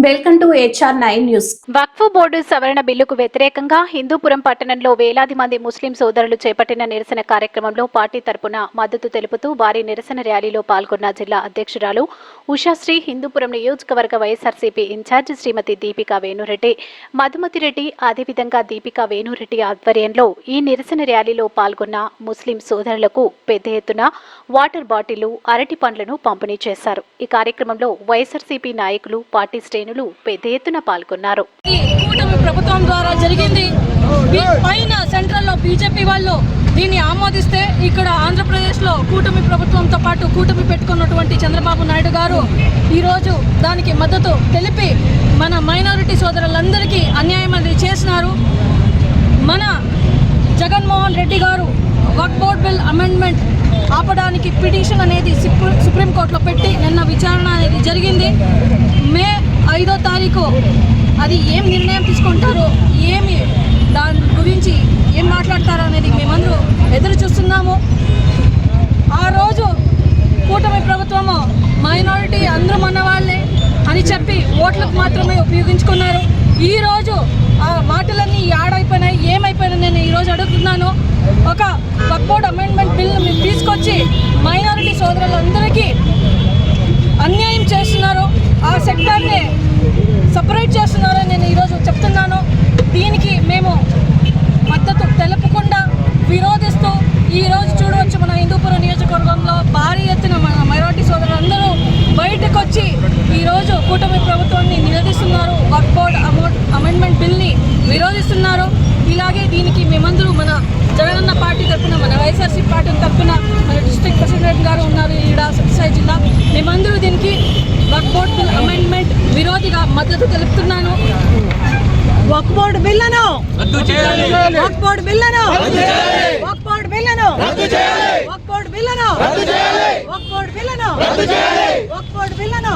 Welcome to HR9 news. Waqf board సవరణ బిల్లుకు వ్యతిరేకంగా హిందూపురం పట్టణంలో వేలాది మంది ముస్లిం సోదరులు చేపట్టిన నిరసన కార్యక్రమంలో పార్టీ తరపున మద్దతు తెలుపుతూ భారీ నిరసన ర్యాలీలో పాల్గొన్న జిల్లా అధ్యక్షురాలు ఉషాశ్రీ, హిందూపురం నియోజకవర్గ వైఎస్ఆర్సీపీ ఇన్ఛార్జి శ్రీమతి దీపికా వేణురెడ్డి, మధుమతిరెడ్డి, అదేవిధంగా దీపికా వేణురెడ్డి ఆధ్వర్యంలో ఈ నిరసన ర్యాలీలో పాల్గొన్న ముస్లిం సోదరులకు పెద్ద ఎత్తున వాటర్ బాటిళ్లు, అరటి పండ్లను పంపిణీ చేశారు. ఈ కార్యక్రమంలో వైఎస్ఆర్సీపీ నాయకులు, పార్టీ శ్రేణులు పెద్ద ఎత్తున పాల్గొన్నారు. కూటమి ప్రభుత్వం ద్వారా జరిగింది. పైన సెంట్రల్ లో బీజేపీ వాళ్ళు దీన్ని ఆమోదిస్తే, ఇక్కడ ఆంధ్రప్రదేశ్ లో కూటమి ప్రభుత్వంతో పాటు కూటమి పెట్టుకున్నటువంటి చంద్రబాబు నాయుడు గారు ఈరోజు దానికి మద్దతు తెలిపి మన మైనారిటీ సోదరులందరికీ అన్యాయం అనేది చేసినారు. మన జగన్మోహన్ రెడ్డి గారు వక్ఫ్ బోర్డ్ బిల్ అమెండ్మెంట్ ఆపడానికి పిటిషన్ అనేది సుప్రీంకోర్టులో పెట్టి నిన్న విచారణ అనేది జరిగింది. మే 5వ తారీఖు అది ఏం నిర్ణయం తీసుకుంటారో, ఏమి దాని గురించి ఏం మాట్లాడతారో అనేది మేమందరూ ఎదురు చూస్తున్నాము. ఆ రోజు కూటమి ప్రభుత్వము మైనారిటీ అందరూ మన వాళ్ళే అని చెప్పి ఓట్లకు మాత్రమే ఉపయోగించుకున్నారు. ఈరోజు ఆ మాటలన్నీ ఆడైపోయినాయి, ఏమైపోయినాయి నేను ఈరోజు అడుగుతున్నాను. ఒక వక్ఫ్ బోర్డ్ అమెండ్మెంట్ బిల్ను మీరు తీసుకొచ్చి మైనారిటీ సోదరులందరికీ అన్యాయం చేస్తున్నారు, ఆ సెక్టార్ని సపరేట్ చేస్తున్నారని నేను ఈరోజు చెప్తున్నాను. దీనికి మేము మద్దతు తెలుపకుండా విరోధిస్తూ ఈరోజు చూడవచ్చు, మన హిందూపురం నియోజకవర్గంలో భారీ ఎత్తున మన మైనారిటీ సోదరులందరూ బయటకు వచ్చి ఈరోజు కూటమి ప్రభుత్వాన్ని నిలదీస్తున్నారు, వక్ఫ్ బోర్డ్ అమెండ్మెంట్ బిల్ని విరోధిస్తున్నారు. ఇలాగే దీనికి మేమందరూ మన జగనన్న పార్టీ తరఫున, మన వైఎస్ఆర్సీ పార్టీ తరఫున మన డిస్ట్రిక్ట్ ప్రెసిడెంట్ గారు ఉన్నారు ఈడ సత్యసాయి జిల్లా, మేమందరూ దీనికి వక్ఫ్ బోర్డ్ బిల్ అమెండ్మెంట్ విరోధిగా మద్దతు తెలుపుతున్నాను. వక్ఫ్ బోర్డ్ బిల్లును వక్ఫ్ బోర్డ్ బిల్లును వక్ఫ్ బోర్డ్ బిల్లును వక్ఫ్ బోర్డ్ బిల్లును వక్ఫ్ బోర్డ్ బిల్లును వక్ఫ్ బోర్డ్ బిల్లును